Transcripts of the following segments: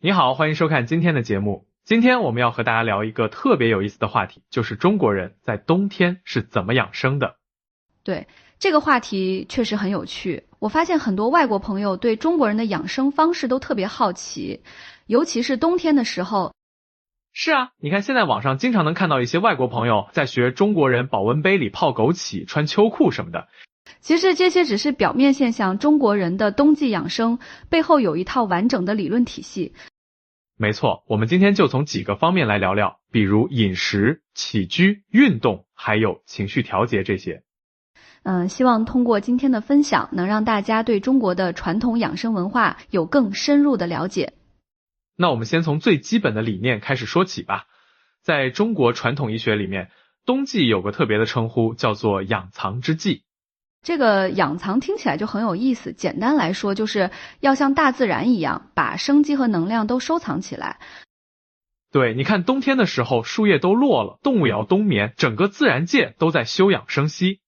你好，欢迎收看今天的节目。今天我们要和大家聊一个特别有意思的话题，就是中国人在冬天是怎么养生的。对，这个话题确实很有趣。我发现很多外国朋友对中国人的养生方式都特别好奇，尤其是冬天的时候。是啊，你看现在网上经常能看到一些外国朋友在学中国人保温杯里泡枸杞、穿秋裤什么的。其实这些只是表面现象，中国人的冬季养生背后有一套完整的理论体系。没错，我们今天就从几个方面来聊聊，比如饮食、起居、运动，还有情绪调节这些。希望通过今天的分享，能让大家对中国的传统养生文化有更深入的了解。那我们先从最基本的理念开始说起吧。在中国传统医学里面，冬季有个特别的称呼，叫做养藏之际。这个养藏听起来就很有意思，简单来说就是要像大自然一样，把生机和能量都收藏起来。对，你看冬天的时候，树叶都落了，动物也要冬眠，整个自然界都在休养生息。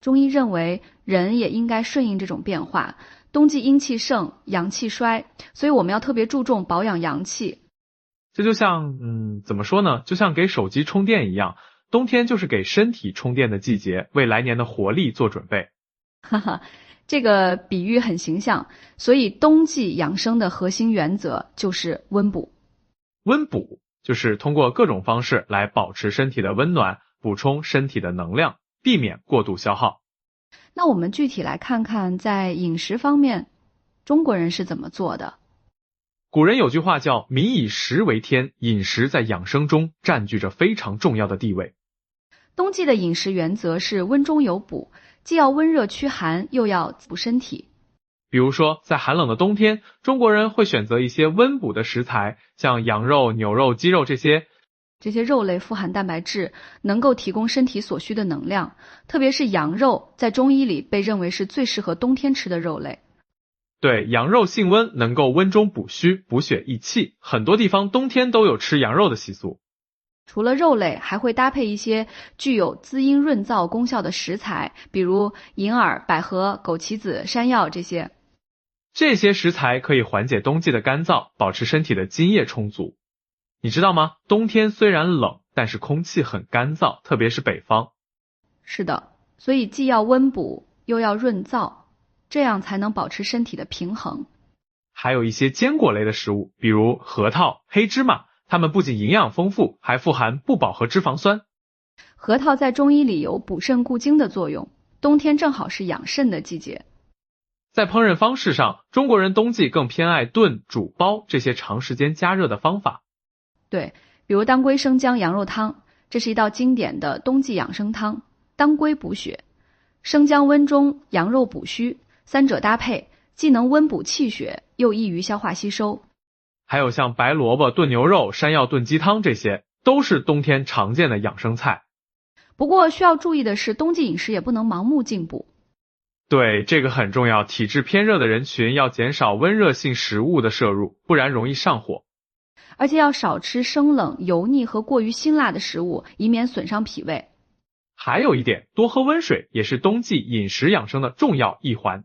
中医认为人也应该顺应这种变化，冬季阴气盛，阳气衰，所以我们要特别注重保养阳气。这就像怎么说呢，就像给手机充电一样，冬天就是给身体充电的季节，为来年的活力做准备。哈哈，这个比喻很形象，所以冬季养生的核心原则就是温补。温补就是通过各种方式来保持身体的温暖，补充身体的能量，避免过度消耗。那我们具体来看看在饮食方面，中国人是怎么做的。古人有句话叫民以食为天，饮食在养生中占据着非常重要的地位。冬季的饮食原则是温中有补，既要温热驱寒，又要补身体。比如说，在寒冷的冬天，中国人会选择一些温补的食材，像羊肉、牛肉、鸡肉这些。这些肉类富含蛋白质，能够提供身体所需的能量，特别是羊肉，在中医里被认为是最适合冬天吃的肉类。对，羊肉性温，能够温中补虚、补血益气，很多地方冬天都有吃羊肉的习俗。除了肉类，还会搭配一些具有滋阴润燥功效的食材，比如银耳、百合、枸杞子、山药这些。这些食材可以缓解冬季的干燥，保持身体的津液充足。你知道吗？冬天虽然冷，但是空气很干燥，特别是北方。是的，所以既要温补，又要润燥，这样才能保持身体的平衡。还有一些坚果类的食物，比如核桃、黑芝麻，它们不仅营养丰富，还富含不饱和脂肪酸。核桃在中医里有补肾固精的作用，冬天正好是养肾的季节。在烹饪方式上，中国人冬季更偏爱炖、煮、煲这些长时间加热的方法。对，比如当归生姜羊肉汤，这是一道经典的冬季养生汤。当归补血，生姜温中，羊肉补虚，三者搭配，既能温补气血，又易于消化吸收。还有像白萝卜炖牛肉、山药炖鸡汤，这些都是冬天常见的养生菜。不过需要注意的是，冬季饮食也不能盲目进补。对，这个很重要，体质偏热的人群要减少温热性食物的摄入，不然容易上火。而且要少吃生冷、油腻和过于辛辣的食物，以免损伤脾胃。还有一点，多喝温水也是冬季饮食养生的重要一环。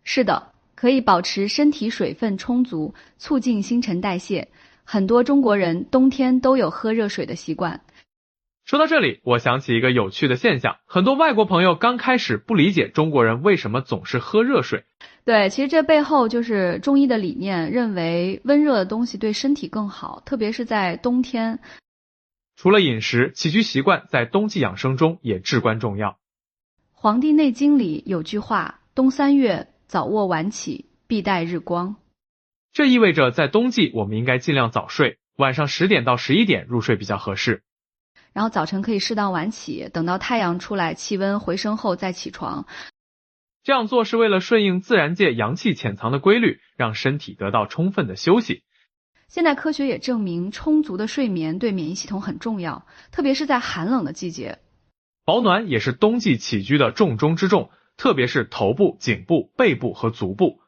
是的，可以保持身体水分充足，促进新陈代谢。很多中国人冬天都有喝热水的习惯。说到这里，我想起一个有趣的现象，很多外国朋友刚开始不理解中国人为什么总是喝热水。对，其实这背后就是中医的理念，认为温热的东西对身体更好，特别是在冬天。除了饮食，起居习惯在冬季养生中也至关重要。黄帝内经里有句话，冬3月早卧晚起，必待日光。这意味着在冬季我们应该尽量早睡，晚上10点到11点入睡比较合适。然后早晨可以适当晚起，等到太阳出来，气温回升后再起床。这样做是为了顺应自然界阳气潜藏的规律，让身体得到充分的休息。现代科学也证明，充足的睡眠对免疫系统很重要，特别是在寒冷的季节。保暖也是冬季起居的重中之重，特别是头部、颈部、背部和足部。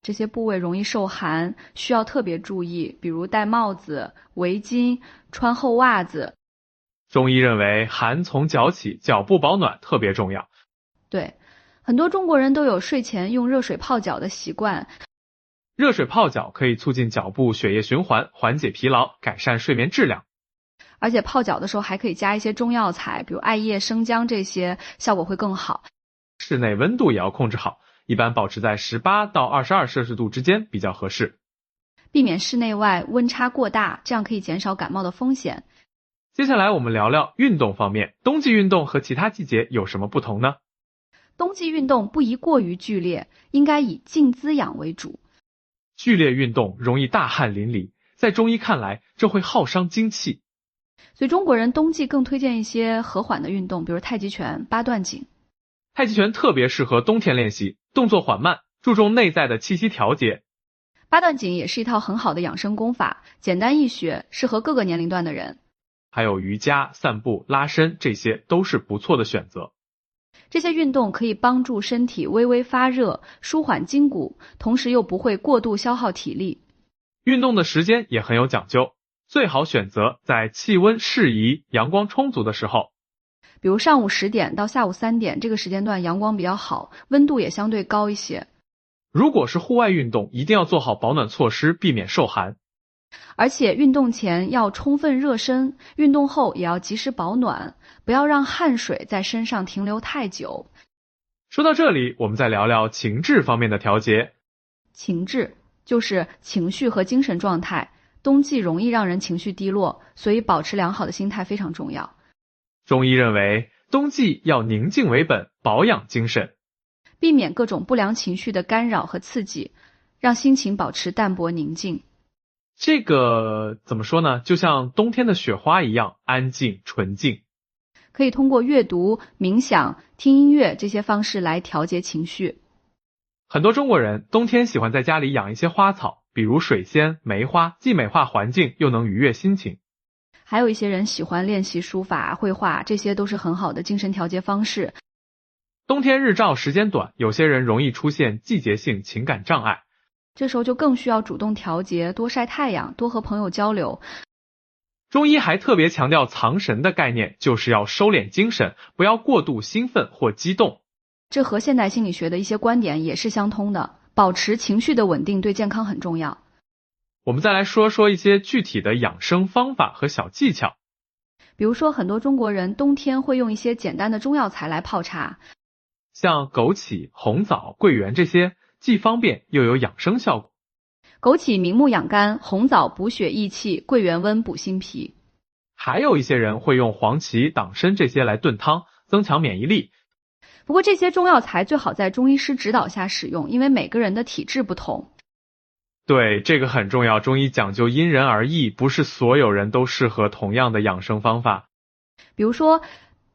这些部位容易受寒，需要特别注意，比如戴帽子、围巾、穿厚袜子。中医认为寒从脚起，脚部保暖特别重要。对，很多中国人都有睡前用热水泡脚的习惯。热水泡脚可以促进脚部血液循环，缓解疲劳，改善睡眠质量。而且泡脚的时候还可以加一些中药材，比如艾叶、生姜，这些效果会更好。室内温度也要控制好，一般保持在18到22摄氏度之间比较合适。避免室内外温差过大，这样可以减少感冒的风险。接下来我们聊聊运动方面，冬季运动和其他季节有什么不同呢？冬季运动不宜过于剧烈，应该以静滋养为主。剧烈运动容易大汗淋漓，在中医看来，这会耗伤精气。所以中国人冬季更推荐一些和缓的运动，比如太极拳、八段锦。太极拳特别适合冬天练习，动作缓慢，注重内在的气息调节。八段锦也是一套很好的养生功法，简单易学，适合各个年龄段的人。还有瑜伽、散步、拉伸，这些都是不错的选择。这些运动可以帮助身体微微发热，舒缓筋骨，同时又不会过度消耗体力。运动的时间也很有讲究，最好选择在气温适宜、阳光充足的时候。比如上午10点到下午3点，这个时间段阳光比较好，温度也相对高一些。如果是户外运动，一定要做好保暖措施，避免受寒。而且运动前要充分热身，运动后也要及时保暖，不要让汗水在身上停留太久。说到这里，我们再聊聊情志方面的调节。情志就是情绪和精神状态，冬季容易让人情绪低落，所以保持良好的心态非常重要。中医认为，冬季要宁静为本，保养精神，避免各种不良情绪的干扰和刺激，让心情保持淡泊宁静。这个怎么说呢？就像冬天的雪花一样，安静纯净。可以通过阅读、冥想、听音乐这些方式来调节情绪。很多中国人冬天喜欢在家里养一些花草，比如水仙、梅花，既美化环境，又能愉悦心情。还有一些人喜欢练习书法、绘画，这些都是很好的精神调节方式。冬天日照时间短，有些人容易出现季节性情感障碍，这时候就更需要主动调节，多晒太阳，多和朋友交流。中医还特别强调藏神的概念，就是要收敛精神，不要过度兴奋或激动。这和现代心理学的一些观点也是相通的，保持情绪的稳定对健康很重要。我们再来说说一些具体的养生方法和小技巧。比如说，很多中国人冬天会用一些简单的中药材来泡茶，像枸杞、红枣、桂圆这些，既方便又有养生效果。枸杞明目养肝，红枣补血益气，桂圆温补心脾。还有一些人会用黄芪、党参这些来炖汤，增强免疫力。不过这些中药材最好在中医师指导下使用，因为每个人的体质不同。对，这个很重要，中医讲究因人而异，不是所有人都适合同样的养生方法。比如说，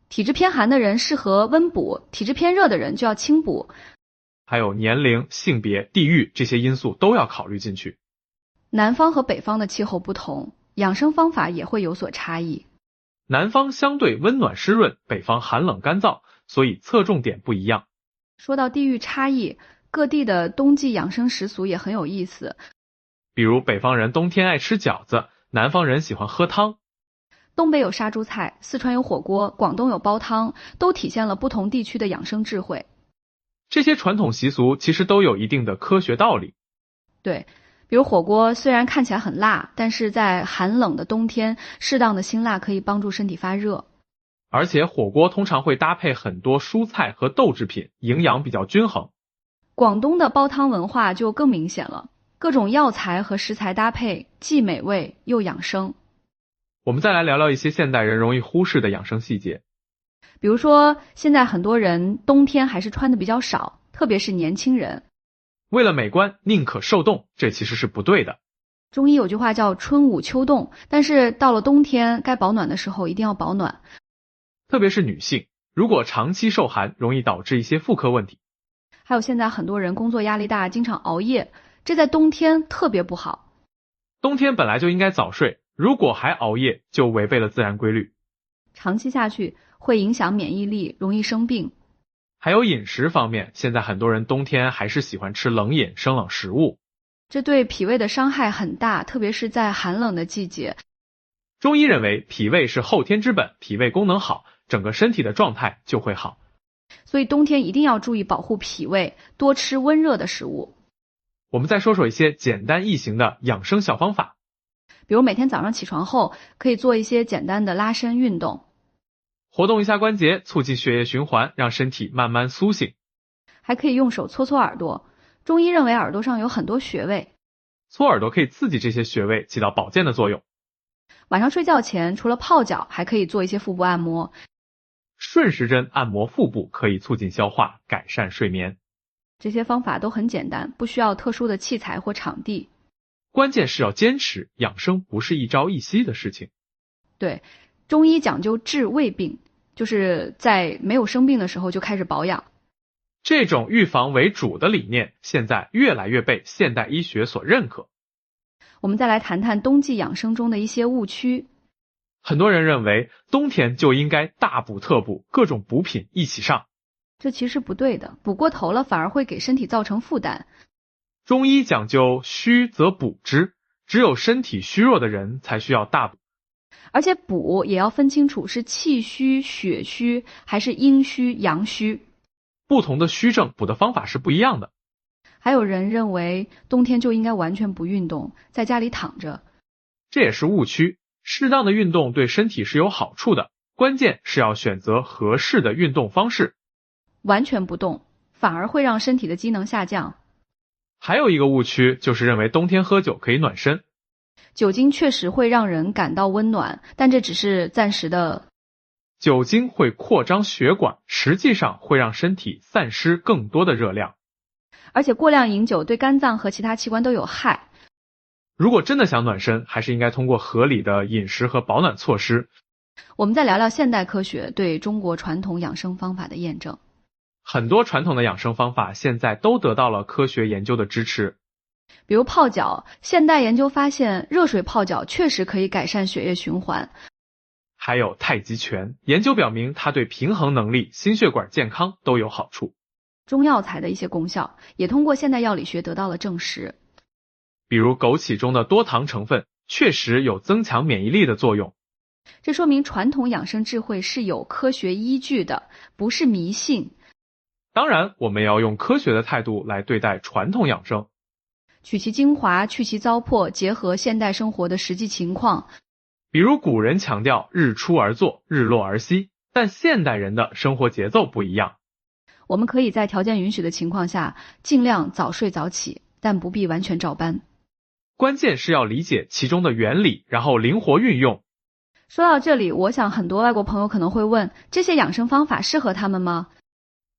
体质偏寒的人适合温补，体质偏热的人就要清补。还有年龄、性别、地域这些因素都要考虑进去。南方和北方的气候不同，养生方法也会有所差异。南方相对温暖湿润，北方寒冷干燥，所以侧重点不一样。说到地域差异，各地的冬季养生习俗也很有意思。比如北方人冬天爱吃饺子，南方人喜欢喝汤。东北有杀猪菜，四川有火锅，广东有煲汤，都体现了不同地区的养生智慧。这些传统习俗其实都有一定的科学道理。对，比如火锅虽然看起来很辣，但是在寒冷的冬天，适当的辛辣可以帮助身体发热。而且火锅通常会搭配很多蔬菜和豆制品，营养比较均衡。广东的煲汤文化就更明显了，各种药材和食材搭配，既美味又养生。我们再来聊聊一些现代人容易忽视的养生细节。比如说，现在很多人冬天还是穿的比较少，特别是年轻人。为了美观，宁可受冻，这其实是不对的。中医有句话叫春捂秋冻，但是到了冬天，该保暖的时候一定要保暖。特别是女性，如果长期受寒，容易导致一些妇科问题。还有现在很多人工作压力大，经常熬夜，这在冬天特别不好。冬天本来就应该早睡，如果还熬夜，就违背了自然规律。长期下去会影响免疫力，容易生病。还有饮食方面，现在很多人冬天还是喜欢吃冷饮、生冷食物，这对脾胃的伤害很大，特别是在寒冷的季节。中医认为脾胃是后天之本，脾胃功能好，整个身体的状态就会好。所以冬天一定要注意保护脾胃，多吃温热的食物。我们再说说一些简单易行的养生小方法。比如每天早上起床后，可以做一些简单的拉伸运动，活动一下关节，促进血液循环，让身体慢慢苏醒。还可以用手搓搓耳朵。中医认为耳朵上有很多穴位，搓耳朵可以刺激这些穴位，起到保健的作用。晚上睡觉前除了泡脚，还可以做一些腹部按摩。顺时针按摩腹部可以促进消化，改善睡眠。这些方法都很简单，不需要特殊的器材或场地。关键是要坚持，养生不是一朝一夕的事情。对，中医讲究治未病，就是在没有生病的时候就开始保养。这种预防为主的理念，现在越来越被现代医学所认可。我们再来谈谈冬季养生中的一些误区。很多人认为冬天就应该大补特补，各种补品一起上。这其实不对的，补过头了反而会给身体造成负担。中医讲究虚则补之，只有身体虚弱的人才需要大补。而且补也要分清楚是气虚、血虚还是阴虚、阳虚。不同的虚症补的方法是不一样的。还有人认为冬天就应该完全不运动，在家里躺着。这也是误区，适当的运动对身体是有好处的，关键是要选择合适的运动方式。完全不动，反而会让身体的机能下降。还有一个误区，就是认为冬天喝酒可以暖身。酒精确实会让人感到温暖，但这只是暂时的。酒精会扩张血管，实际上会让身体散失更多的热量。而且过量饮酒对肝脏和其他器官都有害。如果真的想暖身，还是应该通过合理的饮食和保暖措施。我们再聊聊现代科学对中国传统养生方法的验证。很多传统的养生方法现在都得到了科学研究的支持。比如泡脚，现代研究发现热水泡脚确实可以改善血液循环。还有太极拳，研究表明它对平衡能力、心血管健康都有好处。中药材的一些功效也通过现代药理学得到了证实。比如枸杞中的多糖成分确实有增强免疫力的作用。这说明传统养生智慧是有科学依据的，不是迷信。当然，我们也要用科学的态度来对待传统养生，取其精华，去其糟粕，结合现代生活的实际情况。比如古人强调日出而作，日落而息，但现代人的生活节奏不一样。我们可以在条件允许的情况下，尽量早睡早起，但不必完全照搬。关键是要理解其中的原理，然后灵活运用。说到这里，我想很多外国朋友可能会问，这些养生方法适合他们吗？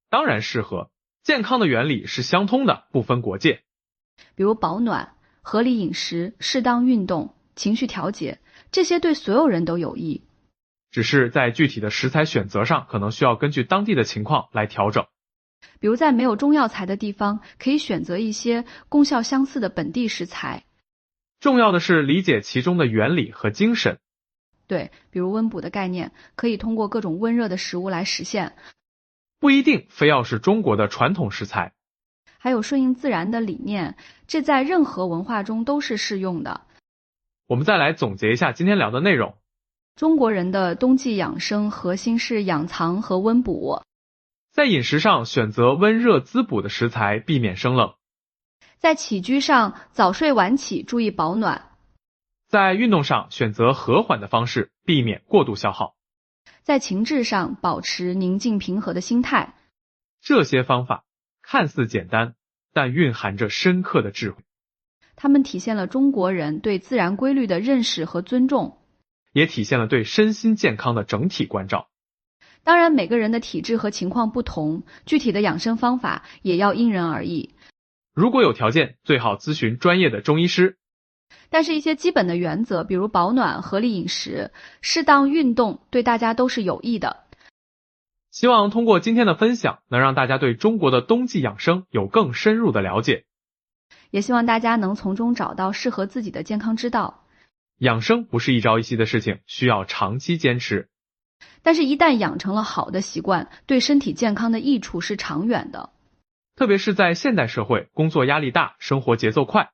当然适合，健康的原理是相通的，不分国界。比如保暖、合理饮食、适当运动、情绪调节，这些对所有人都有益。只是在具体的食材选择上，可能需要根据当地的情况来调整。比如在没有中药材的地方，可以选择一些功效相似的本地食材。重要的是理解其中的原理和精神。对，比如温补的概念，可以通过各种温热的食物来实现。不一定非要是中国的传统食材。还有顺应自然的理念，这在任何文化中都是适用的。我们再来总结一下今天聊的内容。中国人的冬季养生核心是养藏和温补。在饮食上选择温热滋补的食材，避免生冷。在起居上早睡晚起，注意保暖。在运动上选择和缓的方式，避免过度消耗。在情志上保持宁静平和的心态。这些方法看似简单，但蕴含着深刻的智慧。它们体现了中国人对自然规律的认识和尊重，也体现了对身心健康的整体关照。当然，每个人的体质和情况不同，具体的养生方法也要因人而异。如果有条件，最好咨询专业的中医师。但是一些基本的原则，比如保暖、合理饮食、适当运动，对大家都是有益的。希望通过今天的分享，能让大家对中国的冬季养生有更深入的了解。也希望大家能从中找到适合自己的健康之道。养生不是一朝一夕的事情，需要长期坚持。但是一旦养成了好的习惯，对身体健康的益处是长远的。特别是在现代社会，工作压力大，生活节奏快，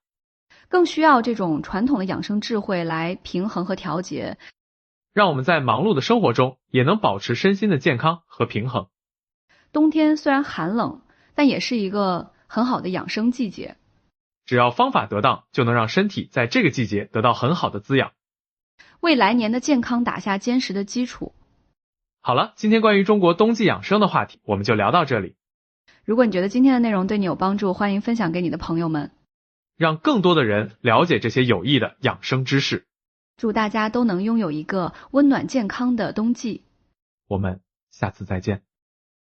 更需要这种传统的养生智慧来平衡和调节，让我们在忙碌的生活中也能保持身心的健康和平衡。冬天虽然寒冷，但也是一个很好的养生季节。只要方法得当，就能让身体在这个季节得到很好的滋养，为来年的健康打下坚实的基础。好了，今天关于中国冬季养生的话题，我们就聊到这里。如果你觉得今天的内容对你有帮助，欢迎分享给你的朋友们，让更多的人了解这些有益的养生知识。祝大家都能拥有一个温暖健康的冬季。我们下次再见。